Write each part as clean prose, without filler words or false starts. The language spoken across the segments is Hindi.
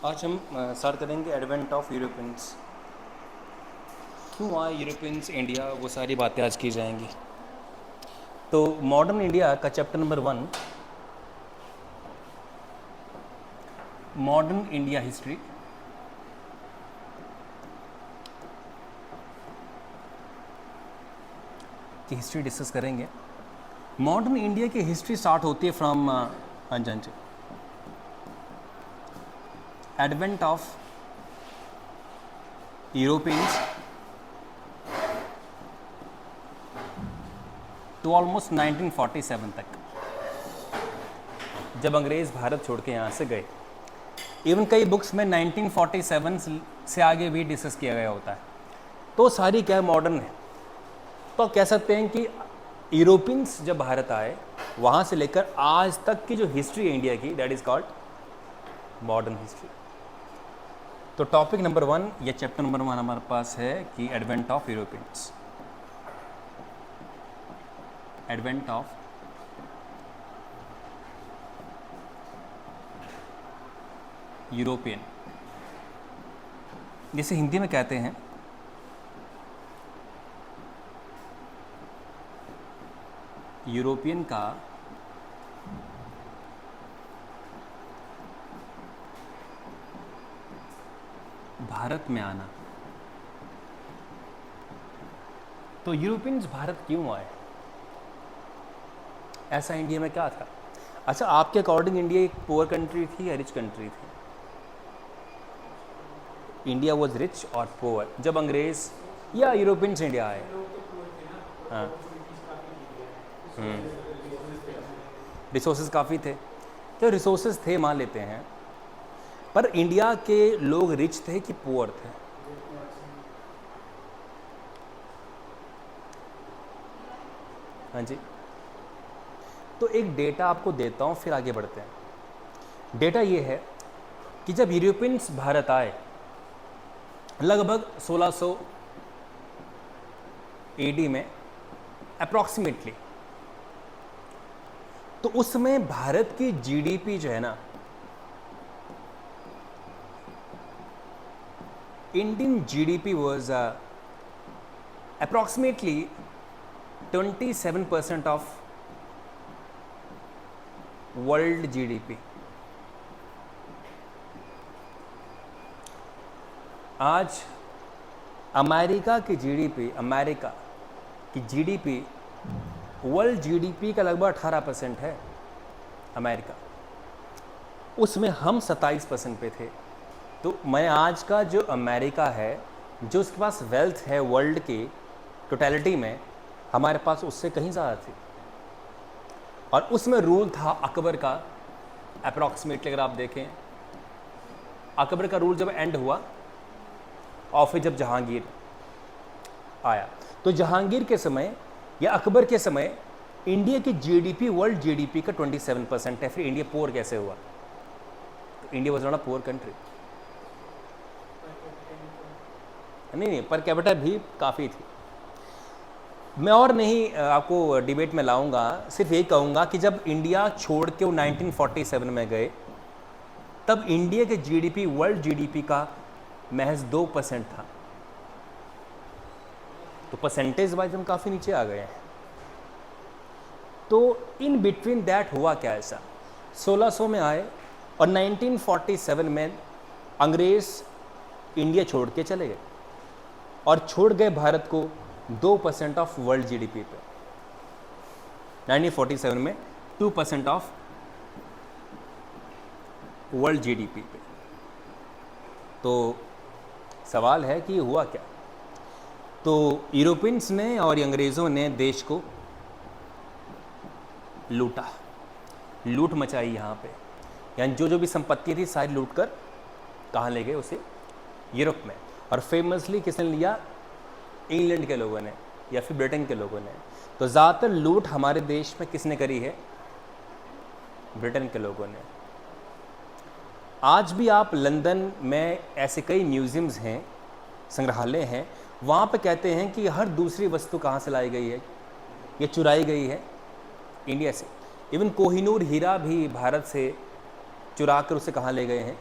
आज हम स्टार्ट करेंगे एडवेंट ऑफ यूरोपियंस। क्यों आए यूरोपियंस इंडिया, वो सारी बातें आज की जाएंगी। तो मॉडर्न इंडिया का chapter number 1, modern India history. की हिस्ट्री डिस्कस करेंगे। मॉडर्न इंडिया की हिस्ट्री स्टार्ट होती है फ्रॉम हाँ जी advent of Europeans to almost 1947 तक, जब अंग्रेज़ भारत छोड़ के यहाँ से गए। इवन कई बुक्स में 1947 से आगे भी डिस्कस किया गया होता है। तो सारी क्या मॉडर्न है। तो कह सकते हैं कि यूरोपियंस जब भारत आए, वहाँ से लेकर आज तक की जो हिस्ट्री है इंडिया की, that is called modern history. तो टॉपिक नंबर 1 या चैप्टर नंबर 1 हमारे पास है कि advent of Europeans. Advent of European, जिसे हिंदी में कहते हैं यूरोपियन का भारत में आना। तो यूरोपियंस भारत क्यों आए? ऐसा इंडिया में क्या था? अच्छा, आपके अकॉर्डिंग इंडिया एक पुअर कंट्री थी या रिच कंट्री थी? इंडिया वॉज रिच और पुअर जब अंग्रेज या यूरोपियंस इंडिया आए। हाँ, रिसोर्सेज काफ़ी थे। तो रिसोर्सेज थे मान लेते हैं, पर इंडिया के लोग रिच थे कि पुअर थे? हाँ जी। तो एक डेटा आपको देता हूँ, फिर आगे बढ़ते हैं। डेटा ये है कि जब यूरोपियंस भारत आए लगभग 1600 एडी में अप्रॉक्सीमेटली, तो उसमें भारत की जीडीपी जो है ना, Indian GDP was approximately 27% of world GDP. आज अमेरिका की जीडीपी वर्ल्ड जीडीपी का लगभग 18% है अमेरिका, उसमें हम 27% पे थे। तो मैं आज का जो अमेरिका है, जो उसके पास वेल्थ है वर्ल्ड की टोटलिटी में, हमारे पास उससे कहीं ज़्यादा थी। और उसमें रूल था अकबर का अप्रॉक्सीमेटली। अगर आप देखें, अकबर का रूल जब एंड हुआ और फिर जब जहांगीर आया, तो जहांगीर के समय या अकबर के समय इंडिया की जीडीपी वर्ल्ड जीडीपी का 27% है। फिर इंडिया पुअर कैसे हुआ? तो India was not a poor country. नहीं, पर कैपिटा भी काफ़ी थी। मैं और नहीं आपको डिबेट में लाऊंगा, सिर्फ यही कहूँगा कि जब इंडिया छोड़ के वो 1947 में गए, तब इंडिया के जीडीपी वर्ल्ड जीडीपी का महज 2% था। तो परसेंटेज वाइज हम काफ़ी नीचे आ गए हैं। तो इन बिटवीन दैट हुआ क्या ऐसा? 1600 में आए और 1947 में अंग्रेज इंडिया छोड़ के चले गए और छोड़ गए भारत को 2% ऑफ वर्ल्ड जीडीपी पे। 1947 में 2% ऑफ वर्ल्ड जीडीपी पे। तो सवाल है कि हुआ क्या? तो यूरोपियंस ने और अंग्रेज़ों ने देश को लूटा, लूट मचाई यहाँ पे। यानी जो जो भी संपत्ति थी सारी लूट कर कहाँ ले गए? उसे यूरोप में। और फेमसली किसने लिया? इंग्लैंड के लोगों ने या फिर ब्रिटेन के लोगों ने। तो ज़्यादातर लूट हमारे देश में किसने करी है? ब्रिटेन के लोगों ने। आज भी आप लंदन में ऐसे कई म्यूज़ियम्स हैं, संग्रहालय हैं, वहाँ पे कहते हैं कि हर दूसरी वस्तु कहाँ से लाई गई है? ये चुराई गई है इंडिया से। इवन कोहिनूर हीरा भी भारत से चुरा कर उसे कहाँ ले गए हैं?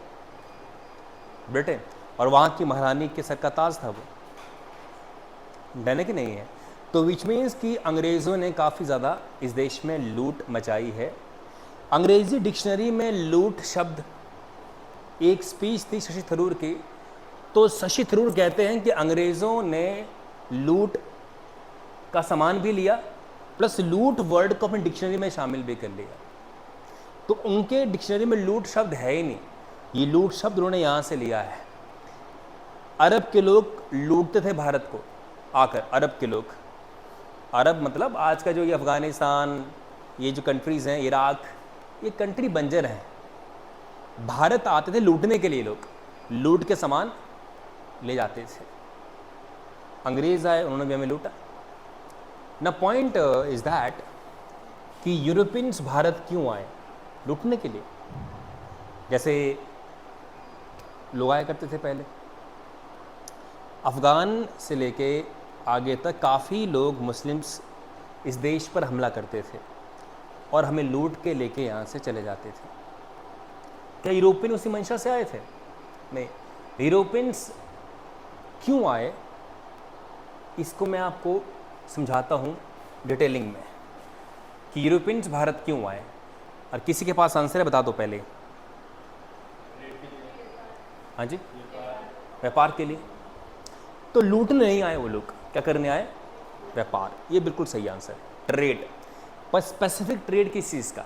ब्रिटेन, और वहाँ की महारानी के सर का ताज था वो, डन है कि नहीं है? तो विच मीन्स कि अंग्रेज़ों ने काफ़ी ज़्यादा इस देश में लूट मचाई है। अंग्रेज़ी डिक्शनरी में लूट शब्द, एक स्पीच थी शशि थरूर की, तो शशि थरूर कहते हैं कि अंग्रेज़ों ने लूट का सामान भी लिया प्लस लूट वर्ड को अपनी डिक्शनरी में शामिल भी कर लिया। तो उनके डिक्शनरी में लूट शब्द है ही नहीं, ये लूट शब्द उन्होंने यहाँ से लिया है। अरब के लोग लूटते थे भारत को आकर, अरब के लोग, अरब मतलब आज का जो ये अफ़गानिस्तान, ये जो कंट्रीज़ हैं, इराक, ये कंट्री बंजर हैं। भारत आते थे लूटने के लिए, लोग लूट के सामान ले जाते थे। अंग्रेज़ आए, उन्होंने भी हमें लूटा। ना पॉइंट इज़ दैट कि यूरोपियंस भारत क्यों आए? लूटने के लिए। जैसे लोग आया करते थे पहले, अफ़गान से लेके आगे तक काफ़ी लोग मुस्लिम्स इस देश पर हमला करते थे और हमें लूट के लेके यहाँ से चले जाते थे। क्या यूरोपियन उसी मंशा से आए थे? नहीं। यूरोपियंस क्यों आए, इसको मैं आपको समझाता हूँ डिटेलिंग में कि यूरोपियंस भारत क्यों आए। और किसी के पास आंसर है बता दो पहले। हाँ जी, व्यापार के लिए। तो लूटने नहीं आए वो लोग, क्या करने आए? व्यापार। ये बिल्कुल सही आंसर है, ट्रेड। पर स्पेसिफिक ट्रेड किस चीज़ का?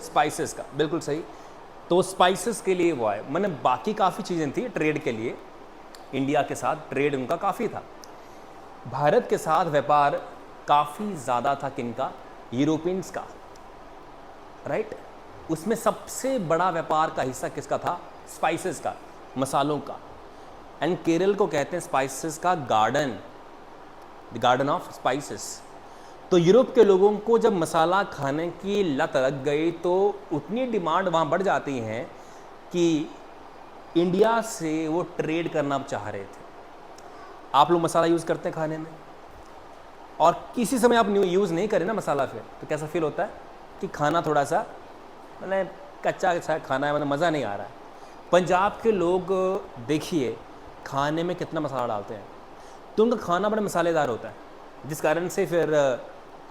स्पाइसेस का, बिल्कुल सही। तो स्पाइसेस के लिए वो आए, मैंने बाकी काफ़ी चीज़ें थी ट्रेड के लिए, इंडिया के साथ ट्रेड उनका काफ़ी था। भारत के साथ व्यापार काफ़ी ज़्यादा था किनका? यूरोपियंस का, राइट। उसमें सबसे बड़ा व्यापार का हिस्सा किसका था? स्पाइसेस का, मसालों का। एंड केरल को कहते हैं स्पाइसेस का garden, the garden of spices. तो यूरोप के लोगों को जब मसाला खाने की लत लग गई तो उतनी डिमांड वहाँ बढ़ जाती हैं कि इंडिया से वो ट्रेड करना चाह रहे थे। आप लोग मसाला यूज़ करते हैं खाने में, और किसी समय आप यूज़ नहीं करें ना मसाला, फिर तो कैसा फील होता है कि खाना थोड़ा सा मतलब कच्चा सा खाना है, मतलब मज़ा नहीं आ रहा है। पंजाब के लोग देखिए खाने में कितना मसाला डालते हैं, तो उनका खाना बड़ा मसालेदार होता है, जिस कारण से फिर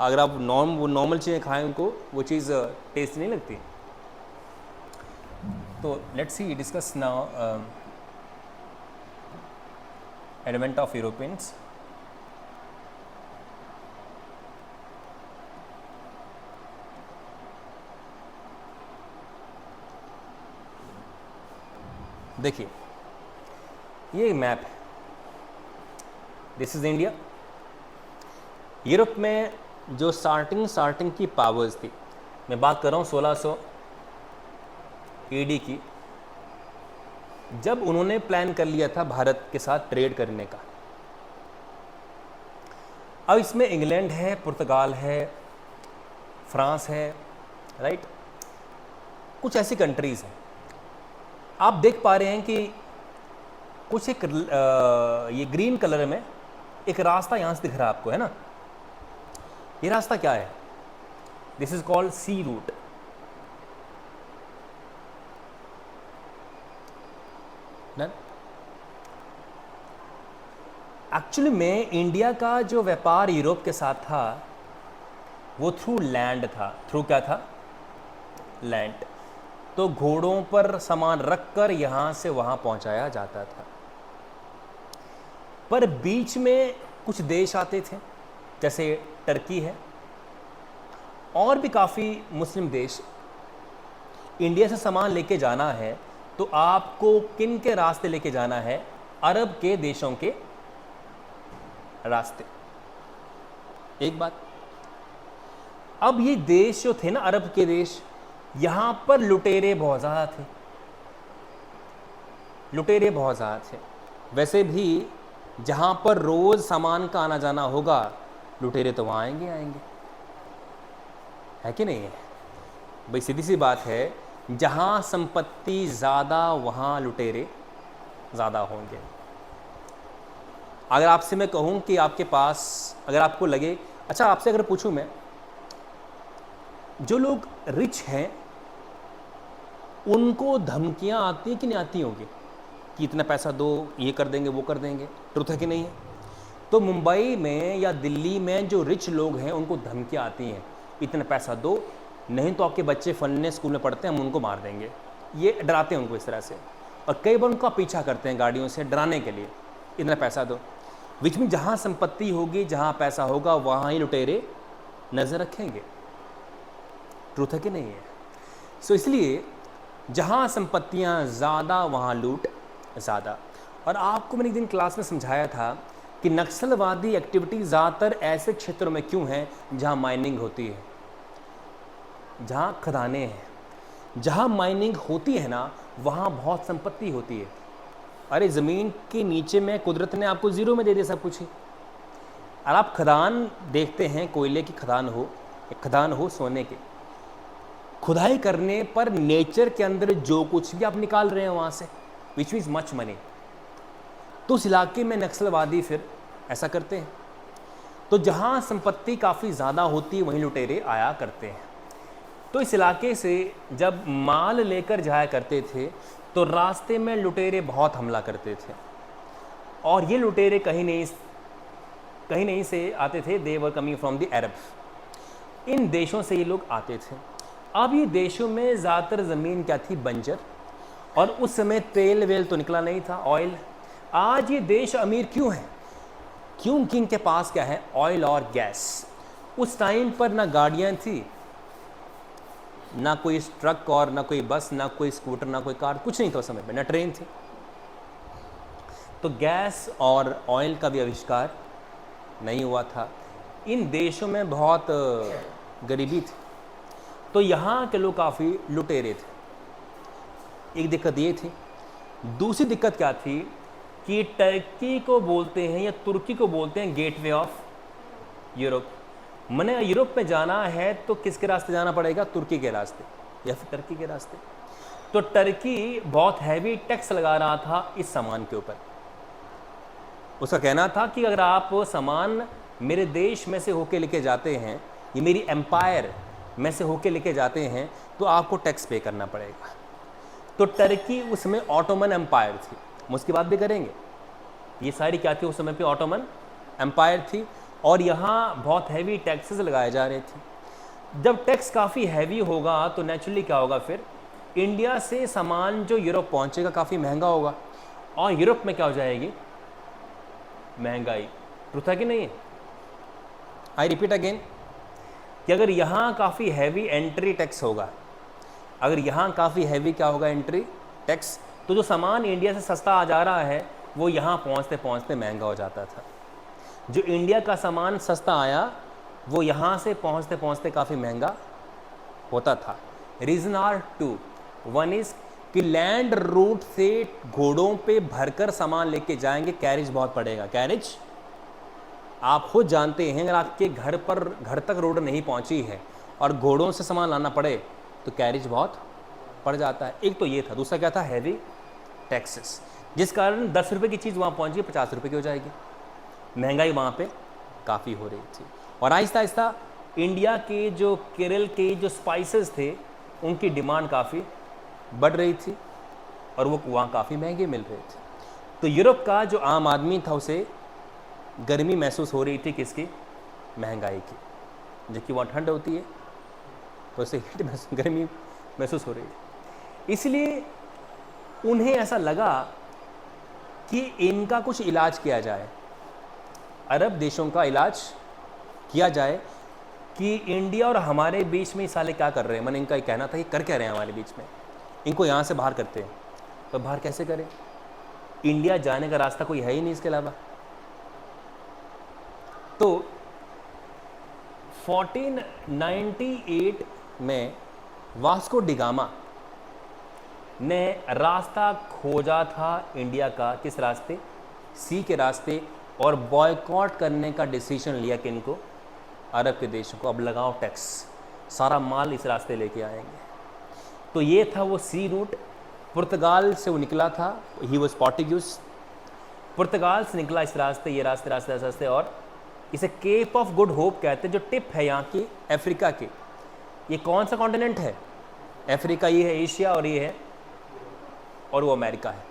अगर आप नॉर्मल चीज़ें खाएं उनको वो चीज़ टेस्ट नहीं लगती। तो let's see discuss now advent of Europeans. देखिए ये मैप है, दिस इज इंडिया। यूरोप में जो स्टार्टिंग की पावर्स थी, मैं बात कर रहा हूँ 1600 AD की, जब उन्होंने प्लान कर लिया था भारत के साथ ट्रेड करने का। अब इसमें इंग्लैंड है, पुर्तगाल है, फ्रांस है, राइट, कुछ ऐसी कंट्रीज़ हैं। आप देख पा रहे हैं कि कुछ एक ये ग्रीन कलर में एक रास्ता यहाँ से दिख रहा है आपको, है ना? ये रास्ता क्या है? This is called sea route. Actually में इंडिया का जो व्यापार यूरोप के साथ था वो थ्रू लैंड था। थ्रू क्या था? लैंड। तो घोड़ों पर सामान रखकर यहाँ से वहाँ पहुँचाया जाता था। पर बीच में कुछ देश आते थे, जैसे टर्की है, और भी काफ़ी मुस्लिम देश। इंडिया से सामान लेके जाना है तो आपको किन के रास्ते लेके जाना है? अरब के देशों के रास्ते। एक बात, अब ये देश जो थे ना, अरब के देश, यहाँ पर लुटेरे बहुत ज़्यादा थे। लुटेरे बहुत ज़्यादा थे। वैसे भी जहाँ पर रोज़ सामान का आना जाना होगा, लुटेरे तो वहाँ आएंगे है कि नहीं है भाई? सीधी सी बात है, जहाँ संपत्ति ज़्यादा वहाँ लुटेरे ज़्यादा होंगे। अगर आपसे मैं कहूँ कि आपके पास, अगर आपको लगे, अच्छा आपसे अगर पूछूँ मैं, जो लोग रिच हैं उनको धमकियाँ आती हैं कि नहीं आती होंगी? कि इतना पैसा दो, ये कर देंगे, वो कर देंगे। ट्रुथ है कि नहीं है? तो मुंबई में या दिल्ली में जो रिच लोग हैं उनको धमकियाँ आती हैं, इतना पैसा दो, नहीं तो आपके बच्चे फलने स्कूल में पढ़ते हैं, हम उनको मार देंगे। ये डराते हैं उनको इस तरह से, और कई बार उनका पीछा करते हैं गाड़ियों से डराने के लिए, इतना पैसा दो। बीच में जहाँ संपत्ति होगी, जहाँ पैसा होगा, वहाँ ही लुटेरे नज़र रखेंगे। ट्रूथ है कि नहीं है? सो इसलिए जहाँ संपत्तियाँ ज़्यादा वहाँ लूट ज़्यादा। और आपको मैंने एक दिन क्लास में समझाया था कि नक्सलवादी एक्टिविटी ज़्यादातर ऐसे क्षेत्रों में क्यों है जहाँ माइनिंग होती है, जहाँ खदानें हैं। जहाँ माइनिंग होती है ना, वहाँ बहुत संपत्ति होती है। अरे ज़मीन के नीचे में कुदरत ने आपको ज़ीरो में दे दिया सब कुछ ही। और आप खदान देखते हैं, कोयले की खदान हो, एक खदान हो सोने के, खुदाई करने पर नेचर के अंदर जो कुछ भी आप निकाल रहे हैं वहाँ से, विच मीन्स मच मनी। तो उस इलाके में नक्सलवादी फिर ऐसा करते हैं। तो जहाँ संपत्ति काफ़ी ज़्यादा होती है वहीं लुटेरे आया करते हैं। तो इस इलाके से जब माल लेकर जाया करते थे तो रास्ते में लुटेरे बहुत हमला करते थे, और ये लुटेरे कहीं नहीं से आते थे। They were coming from the Arab, इन देशों से ये लोग आते थे। अब ये देशों में ज़्यादातर ज़मीन क्या थी? बंजर, और उस समय तेल वेल तो निकला नहीं था, ऑयल। आज ये देश अमीर क्यों है? क्योंकि इनके पास क्या है? ऑयल और गैस। उस टाइम पर ना गाड़ियाँ थी, ना कोई ट्रक और ना कोई बस, ना कोई स्कूटर, ना कोई कार, कुछ नहीं था उस समय पे, ना ट्रेन थी। तो गैस और ऑयल का भी आविष्कार नहीं हुआ था। इन देशों में बहुत गरीबी थी, तो यहाँ के लोग काफ़ी लुटेरे थे। एक दिक्कत ये थी। दूसरी दिक्कत क्या थी कि टर्की को बोलते हैं या तुर्की को बोलते हैं गेटवे ऑफ यूरोप। मैंने यूरोप में जाना है तो किसके रास्ते जाना पड़ेगा? तुर्की के रास्ते या फिर टर्की के रास्ते। तो टर्की बहुत हैवी टैक्स लगा रहा था इस सामान के ऊपर। उसका कहना था कि अगर आप सामान मेरे देश में से होके लेके जाते हैं, ये मेरी एम्पायर में से होके लेके जाते हैं, तो आपको टैक्स पे करना पड़ेगा। तो टर्की उसमें ऑटोमन एम्पायर थी, हम उसकी बात भी करेंगे। ये सारी क्या थी? उस समय पे ऑटोमन एम्पायर थी, और यहाँ बहुत हैवी टैक्सेस लगाए जा रहे थे। जब टैक्स काफ़ी हैवी होगा तो नेचुरली क्या होगा? फिर इंडिया से सामान जो यूरोप पहुँचेगा काफ़ी महंगा होगा, और यूरोप में क्या हो जाएगी? महंगाई। ट्रुथ है कि नहीं है? आई रिपीट अगेन कि अगर यहाँ काफ़ी हैवी एंट्री टैक्स होगा, अगर यहाँ काफ़ी हैवी क्या होगा? एंट्री टैक्स, तो जो सामान इंडिया से सस्ता आ जा रहा है वो यहाँ पहुँचते पहुँचते महंगा हो जाता था। जो इंडिया का सामान सस्ता आया वो यहाँ से पहुँचते पहुँचते काफ़ी महंगा होता था। Reason are two. One is कि लैंड रूट से घोड़ों पे भरकर सामान लेके जाएंगे, कैरेज बहुत पड़ेगा। कैरेज आप खुद जानते हैं, अगर आपके घर तक रोड नहीं पहुंची है और घोड़ों से सामान लाना पड़े तो कैरेज बहुत पड़ जाता है। एक तो ये था। दूसरा क्या था? हैवी टैक्सेस, जिस कारण 10 रुपये की चीज़ वहाँ पहुँची 50 रुपये की हो जाएगी। महंगाई वहाँ पे काफ़ी हो रही थी, और आहिस्ता आहिस्ता इंडिया के जो केरल के जो स्पाइसेस थे उनकी डिमांड काफ़ी बढ़ रही थी, और वो वहाँ काफ़ी महंगे मिल रहे थे। तो यूरोप का जो आम आदमी था उसे गर्मी महसूस हो रही थी, किसकी? महंगाई की। जबकि वहाँ ठंड होती है तो उसे गर्मी महसूस हो रही थी। इसलिए उन्हें ऐसा लगा कि इनका कुछ इलाज किया जाए, अरब देशों का इलाज किया जाए कि इंडिया और हमारे बीच में ये साले क्या कर रहे हैं। मैंने इनका ये कहना था कि कर क्या रहे हैं हमारे बीच में, इनको यहाँ से बाहर करते हैं। तो बाहर कैसे करें? इंडिया जाने का रास्ता कोई है ही नहीं इसके अलावा। तो 1498 में वास्को डिगामा ने रास्ता खोजा था इंडिया का। किस रास्ते? सी के रास्ते, और बॉयकॉट करने का डिसीजन लिया कि इनको, अरब के देशों को, अब लगाओ टैक्स, सारा माल इस रास्ते लेके आएंगे। तो ये था वो सी रूट। पुर्तगाल से वो निकला था, ही वॉज पोर्टुगीज। पुर्तगाल से निकला इस रास्ते, ये रास्ते, और इसे केप ऑफ गुड होप कहते हैं, जो टिप है यहाँ की अफ्रीका की। ये कौन सा कॉन्टिनेंट है? अफ्रीका। ये है एशिया, और ये है, और वो अमेरिका है।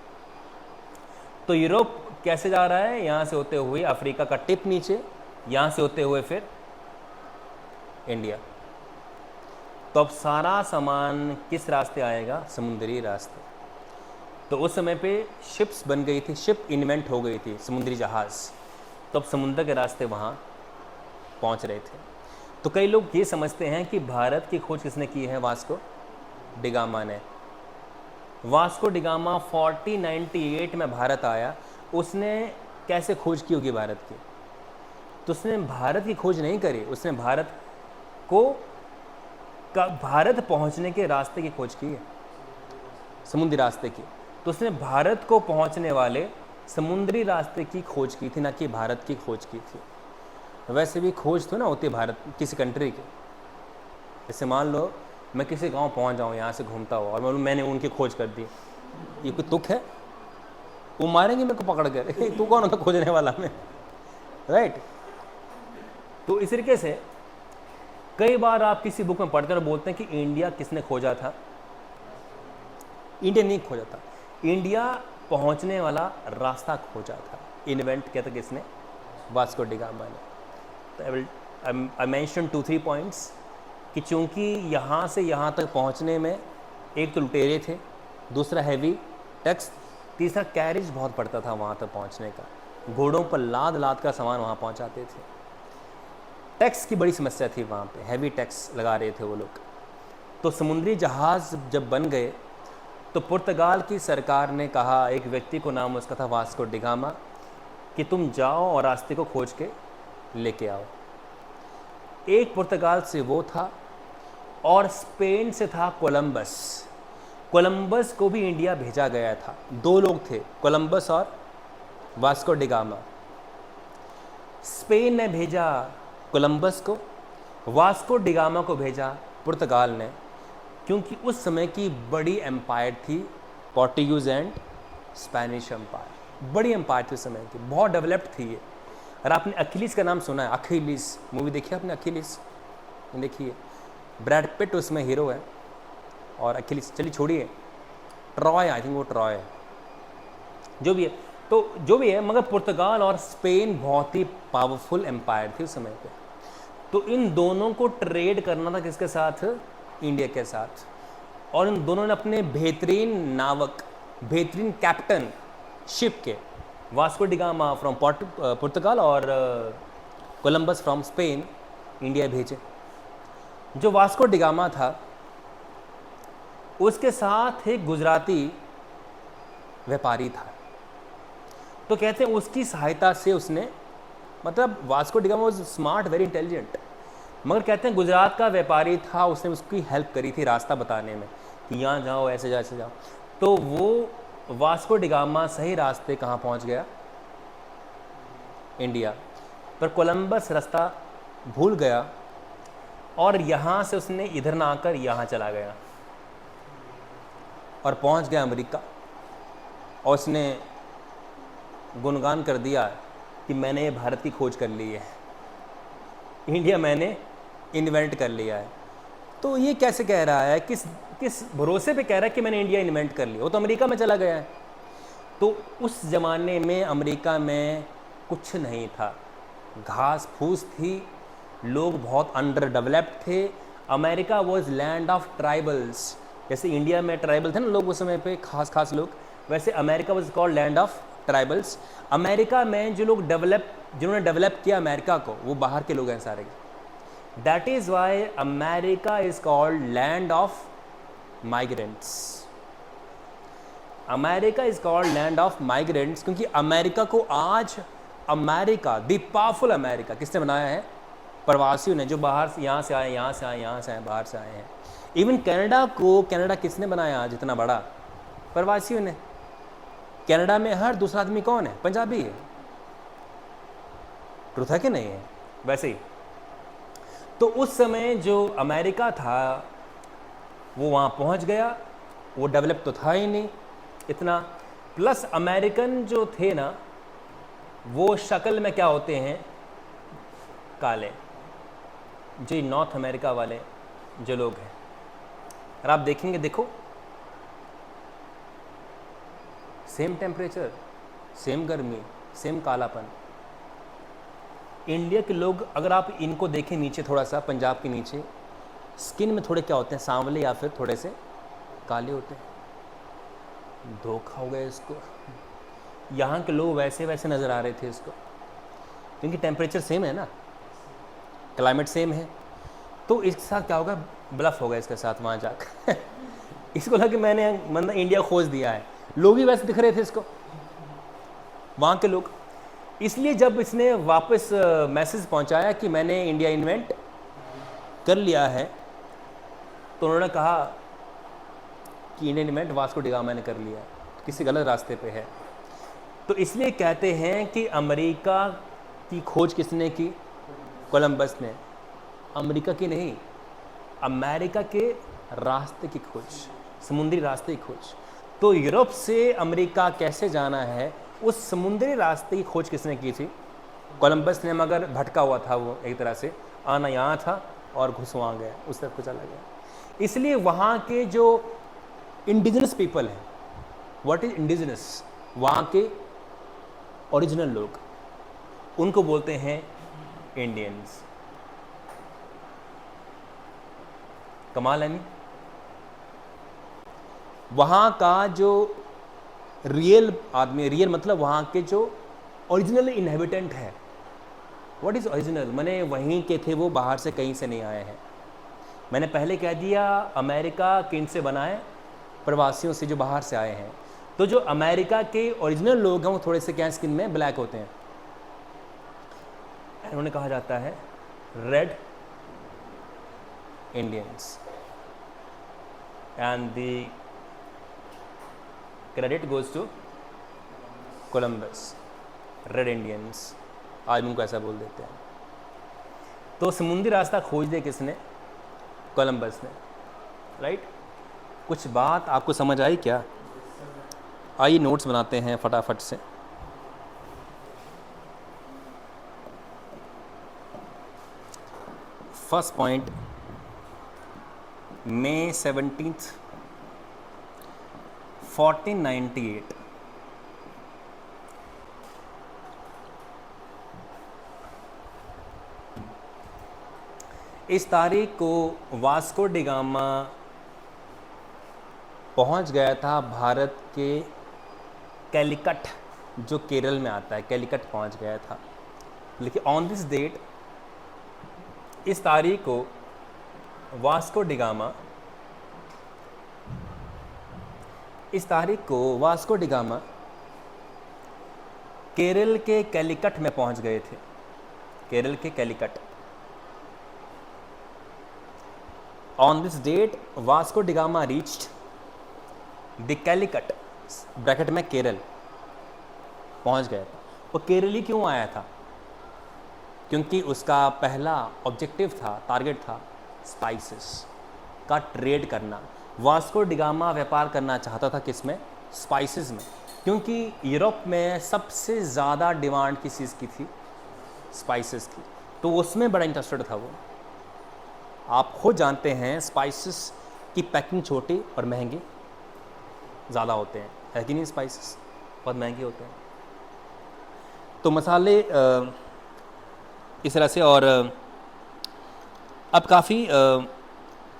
तो यूरोप कैसे जा रहा है, यहाँ से होते हुए अफ्रीका का टिप नीचे, यहाँ से होते हुए फिर इंडिया। तो अब सारा सामान किस रास्ते आएगा, समुद्री रास्ते। तो उस समय पे शिप्स बन गई थी, शिप इन्वेंट हो गई थी, समुद्री जहाज़। तो अब समुद्र के रास्ते वहाँ पहुँच रहे थे। तो कई लोग ये समझते हैं कि भारत की खोज किसने की है, वास्को डिगामा ने। वास्को डिगामा 1498 में भारत आया, उसने कैसे खोज की होगी भारत की? तो उसने भारत की खोज नहीं करी, उसने भारत पहुंचने के रास्ते की खोज की है, समुद्री रास्ते की। तो उसने भारत को पहुंचने वाले समुद्री रास्ते की खोज की थी, ना कि भारत की खोज की थी। वैसे भी खोज तो ना होती है भारत किसी कंट्री की। जैसे मान लो मैं किसी गांव पहुंच जाऊं यहाँ से घूमता हुआ और मैंने उनकी खोज कर दी, ये कोई तुक है? वो मारेंगे मेरे को पकड़ कर, तू कौन होता खोजने वाला में, राइट? तो इस तरीके से कई बार आप किसी बुक में पढ़ते और बोलते हैं कि इंडिया किसने खोजा था। इंडिया नहीं खोजा था, इंडिया पहुंचने वाला रास्ता खोजा था। इन्वेंट किया था किसने? वास्को डिगामा ने। तो आई मेंशन 2-3 पॉइंट्स कि चूंकि यहाँ से यहाँ तक पहुँचने में एक तो लुटेरे थे, दूसरा हैवी टैक्स, तीसरा कैरेज बहुत पड़ता था वहाँ तक पहुँचने का, घोड़ों पर लाद लाद का सामान वहाँ पहुँचाते थे। टैक्स की बड़ी समस्या थी वहाँ पे, हैवी टैक्स लगा रहे थे वो लोग। तो समुद्री जहाज़ जब बन गए तो पुर्तगाल की सरकार ने कहा, एक व्यक्ति को नाम उसका था वास्को डिगामा, कि तुम जाओ और रास्ते को खोज के लेके आओ। एक पुर्तगाल से वो था और स्पेन से था कोलंबस। कोलंबस को भी इंडिया भेजा गया था, 2 लोग थे, कोलंबस और वास्को डिगामा। स्पेन ने भेजा कोलंबस को, वास्को डिगामा को भेजा पुर्तगाल ने, क्योंकि उस समय की बड़ी एम्पायर थी पोर्टुगीज़ एंड स्पेनिश एम्पायर। बड़ी एम्पायर थी उस समय की, बहुत डेवलप्ड थी ये। और आपने अखिलीस का नाम सुना है, अखिलीस मूवी देखी आपने? अखिलीस देखिए, ब्रैड पिट उसमें हीरो है और अखिलीस, चलिए छोड़िए, ट्रॉय, आई थिंक वो ट्रॉय है, जो भी है। तो जो भी है, मगर पुर्तगाल और स्पेन बहुत ही पावरफुल एम्पायर थी उस समय पे। तो इन दोनों को ट्रेड करना था किसके साथ? इंडिया के साथ। और इन दोनों ने अपने बेहतरीन नावक, बेहतरीन कैप्टन शिप के, वास्को डिगामा फ्रॉम पुर्तगाल और कोलंबस फ्रॉम स्पेन, इंडिया भेजे। जो वास्को डिगामा था उसके साथ एक गुजराती व्यापारी था। तो कहते हैं उसकी सहायता से उसने, मतलब Vasco da Gama was smart, very intelligent, मगर कहते हैं गुजरात का व्यापारी था, उसने उसकी हेल्प करी थी रास्ता बताने में कि यहाँ जाओ, ऐसे जाओ, ऐसे जाओ। तो वो वास्को डिगामा सही रास्ते कहाँ पहुँच गया? इंडिया। पर कोलंबस रास्ता भूल गया और यहाँ से उसने इधर ना आकर यहाँ चला गया और पहुँच गया अमेरिका। और उसने गुणगान कर दिया कि मैंने भारत की खोज कर ली है, इंडिया मैंने इन्वेंट कर लिया है। तो ये कैसे कह रहा है, किस भरोसे पे कह रहा है कि मैंने इंडिया इन्वेंट कर लिया? वो तो अमेरिका में चला गया है। तो उस ज़माने में अमेरिका में कुछ नहीं था, घास फूस थी, लोग बहुत अंडर डेवलप्ड थे। America was land of tribals. जैसे इंडिया में ट्राइबल थे ना लोग उस समय पे, खास लोग, वैसे America was called land of tribals. America में जो लोग जिन्होंने डेवलप किया अमेरिका को, वो बाहर के लोग हैं सारे। That is why America is called land of migrants. America is called land of migrants क्योंकि अमेरिका को आज अमेरिका, द पावरफुल अमेरिका, किसने बनाया है? प्रवासियों ने, जो बाहर से, यहाँ से आए, यहाँ से आए, यहाँ से आए, बाहर से आए हैं। इवन कनाडा किसने बनाया आज इतना बड़ा? प्रवासियों ने। कनाडा में हर दूसरा आदमी कौन है? पंजाबी है। ट्रुथ है कि नहीं है? वैसे ही तो उस समय जो अमेरिका था वो वहाँ पहुँच गया, वो डेवलप तो था ही नहीं इतना। प्लस अमेरिकन जो थे ना, वो शक्ल में क्या होते हैं? काले। जी, नॉर्थ अमेरिका वाले जो लोग हैं, और आप देखेंगे, देखो सेम टेम्परेचर, सेम गर्मी, सेम कालापन। इंडिया के लोग अगर आप इनको देखें नीचे थोड़ा सा, पंजाब के नीचे, स्किन में थोड़े क्या होते हैं, सांवले या फिर थोड़े से काले होते हैं। धोखा हो गया इसको। यहाँ के लोग वैसे वैसे नज़र आ रहे थे इसको, क्योंकि टेम्परेचर सेम है ना, क्लाइमेट सेम है। तो इसके साथ क्या होगा, ब्लफ होगा इसके साथ वहाँ जाकर इसको लगा कि मैंने मतलब इंडिया खोज दिया है। लोग ही वैसे दिख रहे थे इसको, वहाँ के लोग। इसलिए जब इसने वापस मैसेज पहुँचाया कि मैंने इंडिया इन्वेंट कर लिया है, तो उन्होंने कहा कि Indian invent Vasco da gamma ने कर लिया है, किसी गलत रास्ते पे है। तो इसलिए कहते हैं कि अमेरिका की खोज किसने की, कोलंबस ने। अमेरिका की नहीं, अमेरिका के रास्ते की खोज, समुद्री रास्ते की खोज। तो यूरोप से अमेरिका कैसे जाना है, उस समुद्री रास्ते की खोज किसने की थी, कोलंबस ने। मगर भटका हुआ था वो, एक तरह से आना यहाँ था और घुस वहाँ गया, उस तरफ को चला गया। इसलिए वहाँ के जो इंडिजिनस पीपल हैं, व्हाट इज इंडिजिनस, वहाँ के ओरिजिनल लोग, उनको बोलते हैं इंडियंस। कमाल है नहीं। वहाँ का जो रियल आदमी, रियल मतलब वहाँ के जो ओरिजिनल इनहेबिटेंट है। व्हाट इज़ ओरिजिनल, मैंने वहीं के थे, वो बाहर से कहीं से नहीं आए हैं। मैंने पहले कह दिया अमेरिका किन से बना है, प्रवासियों से जो बाहर से आए हैं। तो जो अमेरिका के ओरिजिनल लोग हैं वो थोड़े से क्या स्किन में ब्लैक होते हैं, उन्हें कहा जाता है red Indians. And the credit goes to Columbus, red Indians, आज उनको ऐसा बोल देते हैं। तो समुद्री रास्ता खोज दिया किसने, कोलंबस ने, राइट। कुछ बात आपको समझ आई क्या? आइए नोट्स बनाते हैं फटाफट से। फर्स्ट पॉइंट, May 17th 1498, इस तारीख को वास्को डी गामा पहुंच गया था भारत के कैलिकट, जो केरल में आता है, कैलिकट पहुंच गया था। लेकिन ऑन दिस डेट, इस तारीख को वास्को डी गामा, इस तारीख को वास्को डी गामा केरल के कैलिकट में पहुंच गए थे, केरल के Calicut. On this date Vasco da Gama reached the Calicut, bracket में केरल, पहुंच गया था। वो केरल ही क्यों आया था? क्योंकि उसका पहला ऑब्जेक्टिव था, टारगेट था स्पाइसेस का ट्रेड करना। वास्को डी गामा व्यापार करना चाहता था किस में, स्पाइसेस में, क्योंकि यूरोप में सबसे ज़्यादा डिमांड किस चीज़ की थी, स्पाइसेस की। तो उसमें बड़ा इंटरेस्टेड था वो। आप खुद जानते हैं स्पाइसेस की पैकिंग छोटी और महंगे ज़्यादा होते हैं, है कि नहीं? स्पाइसेस बहुत महंगे होते हैं। तो मसाले इस तरह से। और अब काफ़ी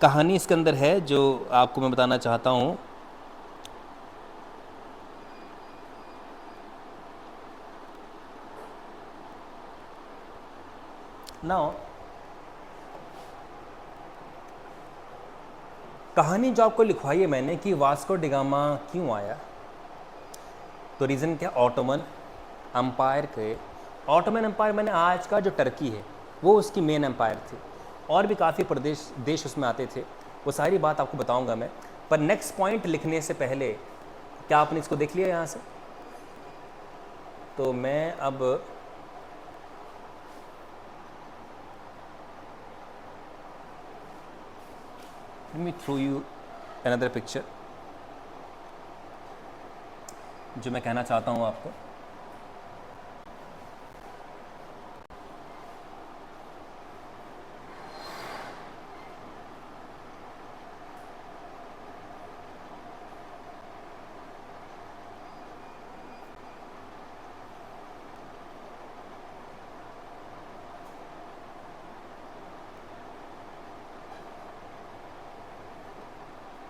कहानी इसके अंदर है जो आपको मैं बताना चाहता हूँ। नाउ कहानी जो आपको लिखवाई है मैंने कि वास्को डी गामा क्यों आया, तो रीज़न क्या, ऑटोमन एम्पायर के, ऑटोमन एम्पायर मैंने आज का जो टर्की है वो उसकी मेन एम्पायर थी, और भी काफ़ी देश उसमें आते थे, वो सारी बात आपको बताऊंगा मैं। पर नेक्स्ट पॉइंट लिखने से पहले, क्या आपने इसको देख लिया यहाँ से? तो मैं अब let me throw you another picture, जो मैं कहना चाहता हूँ आपको।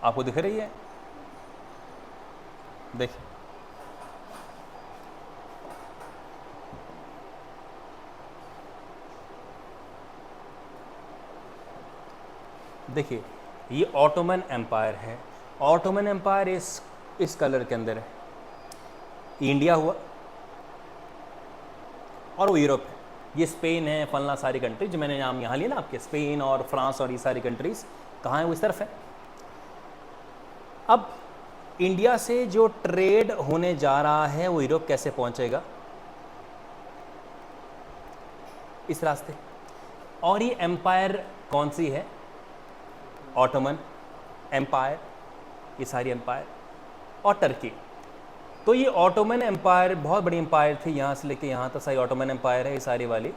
आपको दिख रही है? देखिए, देखिए ये ऑटोमन एम्पायर है। ऑटोमन एम्पायर इस कलर के अंदर है। इंडिया हुआ और वो यूरोप है, ये स्पेन है, फलना सारी कंट्री जो मैंने नाम यहाँ लिया ना आपके, स्पेन और फ्रांस और ये सारी कंट्रीज़ कहाँ है? वो इस तरफ है। अब इंडिया से जो ट्रेड होने जा रहा है वो यूरोप कैसे पहुँचेगा? इस रास्ते। और ये एम्पायर कौन सी है? ऑटोमन एम्पायर, ये सारी एम्पायर और टर्की। तो ये ऑटोमन एम्पायर बहुत बड़ी एम्पायर थी, यहाँ से लेके यहाँ तक सारी ऑटोमन एम्पायर है ये सारी वाली,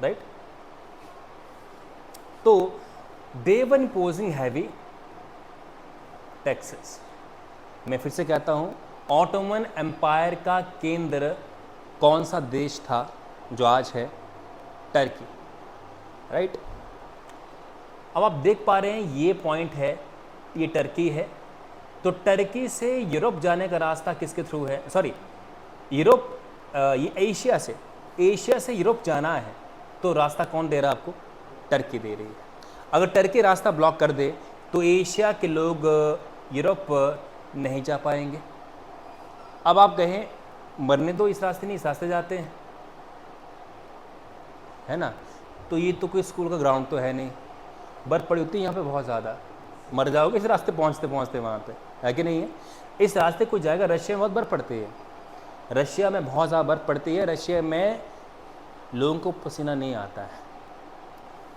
राइट। तो दे वर इम्पोजिंग हैवी टैक्सेस। मैं फिर से कहता हूँ, ऑटोमन एम्पायर का केंद्र कौन सा देश था जो आज है? Turkey, right. अब आप देख पा रहे हैं ये पॉइंट है, ये टर्की है। तो टर्की से यूरोप जाने का रास्ता किसके थ्रू है? सॉरी, यूरोप, ये एशिया से यूरोप जाना है तो रास्ता कौन दे रहा है आपको? टर्की दे रही है। अगर टर्की रास्ता ब्लॉक कर दे तो एशिया के लोग यूरोप नहीं जा पाएंगे। अब आप कहें मरने दो, इस रास्ते नहीं, इस रास्ते जाते हैं, है ना। तो ये तो कोई स्कूल का ग्राउंड तो है नहीं, बर्फ़ पड़ी होती है यहाँ पे बहुत ज़्यादा, मर जाओगे इस रास्ते पहुँचते पहुँचते वहाँ पे, है कि नहीं है? इस रास्ते कोई जाएगा? रशिया में बहुत बर्फ़ पड़ती है, रशिया में बहुत ज़्यादा बर्फ़ पड़ती है। रशिया में लोगों को पसीना नहीं आता है।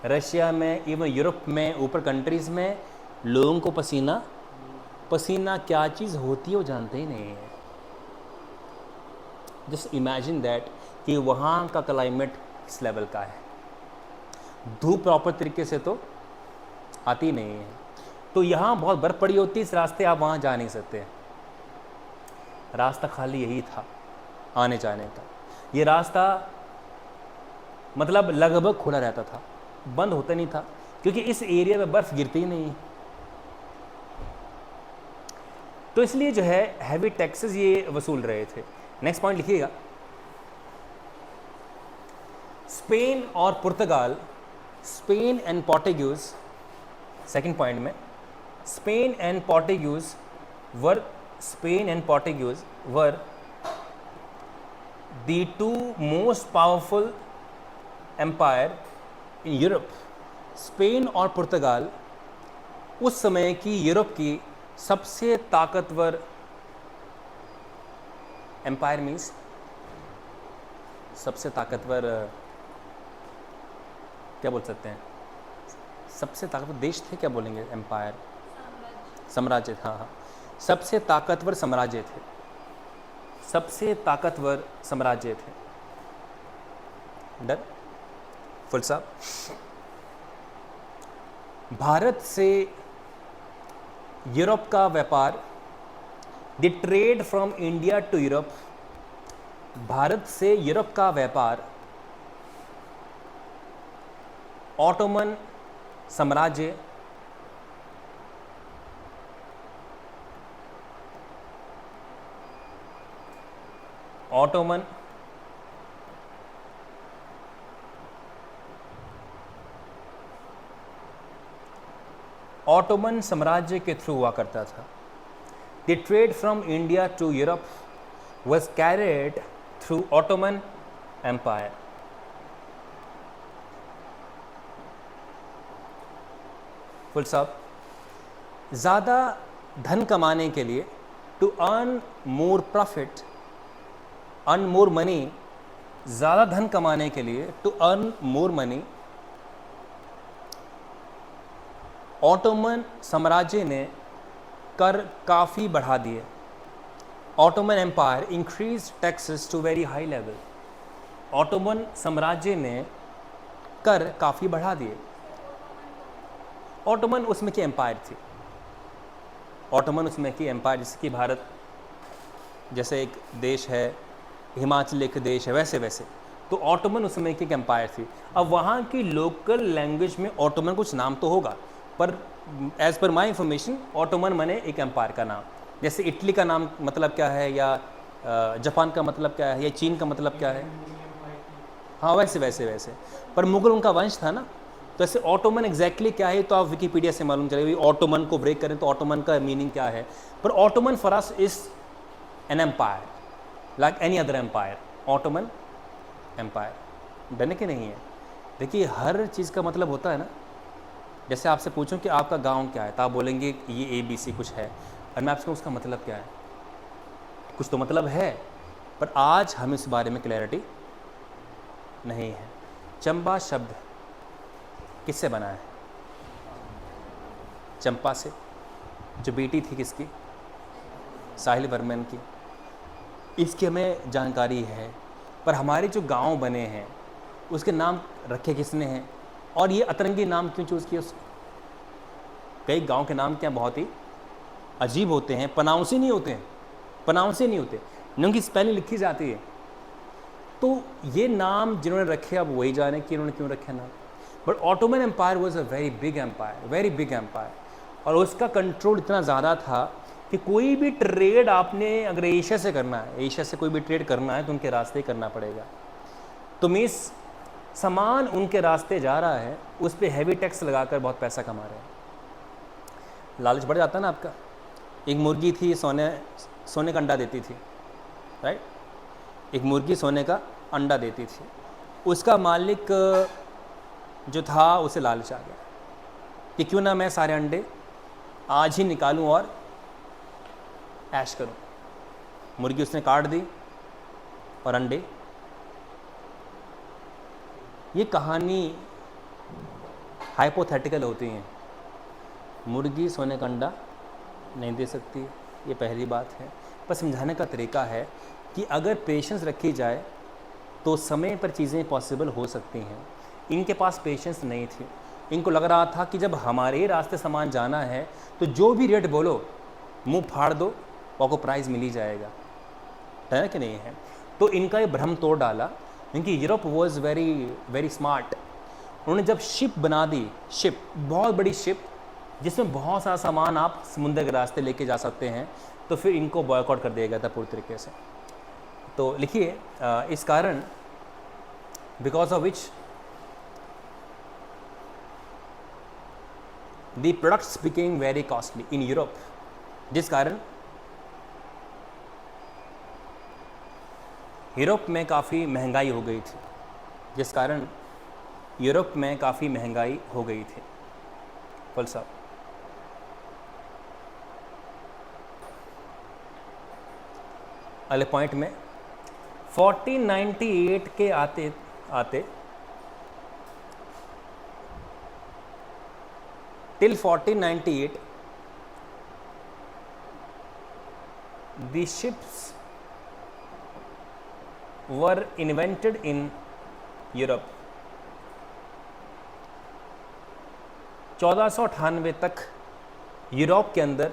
रशिया में, इवन यूरोप में, ऊपर कंट्रीज़ में लोगों को पसीना क्या चीज़ होती है वो जानते ही नहीं है। जस्ट इमेजिन दैट कि वहाँ का क्लाइमेट किस लेवल का है। धूप प्रॉपर तरीके से तो आती नहीं है। तो यहाँ बहुत बर्फ़ पड़ी होती है, इस रास्ते आप वहाँ जा नहीं सकते। रास्ता खाली यही था आने जाने का। ये रास्ता मतलब लगभग खुला रहता था, बंद होता नहीं था, क्योंकि इस एरिया में बर्फ़ गिरती ही नहीं। तो इसलिए जो है हैवी टैक्सेस ये वसूल रहे थे। नेक्स्ट पॉइंट लिखिएगा, स्पेन और पुर्तगाल, Spain and Portuguese, second point में, Spain and Portuguese were the two most powerful empire in Europe. Spain और पुर्तगाल उस समय की यूरोप की सबसे ताकतवर एम्पायर, मीन्स सबसे ताकतवर, क्या बोल सकते हैं, सबसे ताकतवर देश थे, क्या बोलेंगे? एम्पायर, साम्राज्य। हाँ, सबसे ताकतवर साम्राज्य थे, सबसे ताकतवर साम्राज्य थे। Done, full stop. भारत से यूरोप का व्यापार, the trade from India to Europe, Bharat से यूरोप का व्यापार ऑटोमन साम्राज्य ऑटोमन साम्राज्य के थ्रू हुआ करता था। The trade from India to Europe was carried through Ottoman Empire. Full stop. ज़्यादा धन कमाने के लिए, to earn more profit, earn more money, ज़्यादा धन कमाने के लिए, to earn more money, Ottoman साम्राज्य ने कर काफ़ी बढ़ा दिए। Ottoman empire increase taxes to very high level. Ottoman साम्राज्य ने कर काफ़ी बढ़ा दिए। ऑटोमन उसमें की एम्पायर थी, ऑटोमन उसमें की एम्पायर, जैसे कि भारत जैसे एक देश है, हिमाचल एक देश है, वैसे वैसे तो ऑटोमन उसमें की एक एम्पायर थी। अब वहाँ की लोकल लैंग्वेज में ऑटोमन कुछ नाम तो होगा, पर एज पर माई इंफॉर्मेशन ऑटोमन माने एक एम्पायर का नाम। जैसे इटली का नाम मतलब क्या है, या जापान का मतलब क्या है, या चीन का मतलब क्या है। हाँ वैसे वैसे वैसे, पर मुगल उनका वंश था ना, तो ऐसे ऑटोमन एग्जैक्टली क्या है तो आप विकीपीडिया से मालूम चलेगा। ऑटोमन को ब्रेक करें तो ऑटोमन का मीनिंग क्या है, पर Ottoman for us is an empire like any other empire. Ottoman empire, डरने के नहीं है। देखिए हर चीज़ का मतलब होता है ना। जैसे आपसे पूछूं कि आपका गांव क्या है, तो आप बोलेंगे ये ABC कुछ है, और मैं आपसे उसका मतलब क्या है, कुछ तो मतलब है, पर आज हमें इस बारे में क्लैरिटी नहीं है। चंपा शब्द किससे बना है? चंपा से, जो बेटी थी किसकी? साहिल वर्मन की। इसकी हमें जानकारी है, पर हमारे जो गांव बने हैं उसके नाम रखे किसने हैं, और ये अतरंगी नाम क्यों चूज़ किया उसको? कई गांव के नाम क्या बहुत ही अजीब होते हैं, पनाउंसी नहीं होते हैं, पनाउंसी नहीं होते, उनकी स्पेलिंग लिखी जाती है। तो ये नाम जिन्होंने रखे अब वही जाने कि इन्होंने क्यों रखे नाम। But Ottoman empire was a very big empire, very big empire, और उसका कंट्रोल इतना ज़्यादा था कि कोई भी ट्रेड आपने अगर एशिया से करना है, एशिया से कोई भी ट्रेड करना है तो उनके रास्ते ही करना पड़ेगा। तो मीन्स सामान उनके रास्ते जा रहा है, उस पर हैवी टैक्स लगाकर बहुत पैसा कमा रहे हैं। लालच बढ़ जाता है ना आपका। एक मुर्गी थी, सोने का अंडा देती थी, राइट। एक मुर्गी सोने का अंडा देती थी, उसका मालिक जो था उसे लालच आ गया कि क्यों ना मैं सारे अंडे आज ही निकालूं और ऐश करूं। मुर्गी उसने काट दी और अंडे। ये कहानी हाइपोथेटिकल होती है, मुर्गी सोने का अंडा नहीं दे सकती, ये पहली बात है। पर समझाने का तरीका है कि अगर पेशेंस रखी जाए तो समय पर चीज़ें पॉसिबल हो सकती हैं। इनके पास पेशेंस नहीं थी, इनको लग रहा था कि जब हमारे रास्ते सामान जाना है तो जो भी रेट बोलो मुंह फाड़ दो, आपको प्राइज़ मिल ही जाएगा, है कि नहीं है। तो इनका ये भ्रम तोड़ डाला, क्योंकि Europe was very very smart. उन्होंने जब शिप बना दी, शिप बहुत बड़ी शिप जिसमें बहुत सारा सामान आप समुद्र के रास्ते लेके जा सकते हैं, तो फिर इनको बॉयकॉट कर दिया गया था पूरी तरीके से। तो लिखिए इस कारण because of which the products became very costly in Europe, जिस कारण यूरोप में काफ़ी महंगाई हो गई थी, जिस कारण यूरोप में काफ़ी महंगाई हो गई थी। फुल साहब अगले पॉइंट में 1498 के आते आते till 1498 the ships were invented in Europe। 1498 तक यूरोप के अंदर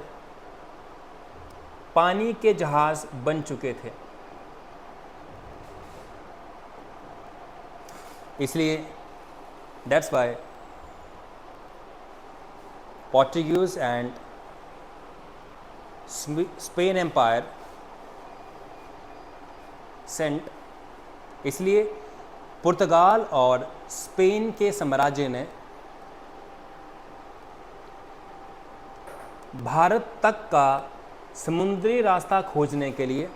पानी के जहाज बन चुके थे। इसलिए that's why Portuguese and Spain empire sent, इसलिए पुर्तगाल और स्पेन के साम्राज्य ने भारत तक का समुद्री रास्ता खोजने के लिए,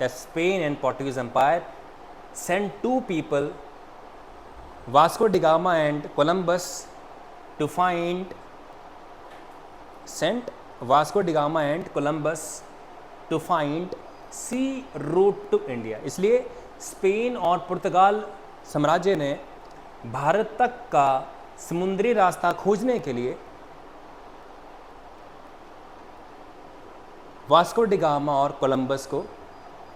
Spain and Portuguese empire sent to people Vasco da Gama and Columbus to find sent Vasco da Gama and Columbus to find sea route to India. इसलिए स्पेन और पुर्तगाल साम्राज्य ने भारत तक का समुद्री रास्ता खोजने के लिए वास्को डिगामा और कोलंबस को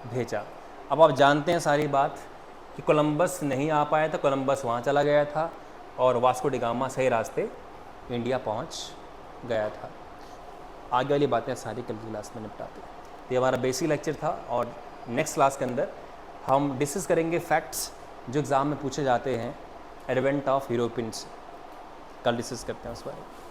भेजा। अब आप जानते हैं सारी बात कि कोलंबस नहीं आ पाया था, कोलंबस वहाँ चला गया था और वास्को डिगामा सही रास्ते इंडिया पहुँच गया था। आगे वाली बातें सारी कल की क्लास में निपटाते हैं। ये हमारा बेसिक लेक्चर था, और नेक्स्ट क्लास के अंदर हम डिस्कस करेंगे फैक्ट्स जो एग्ज़ाम में पूछे जाते हैं एडवेंट ऑफ यूरोपियंस। कल डिस्कस करते हैं उस बारे में।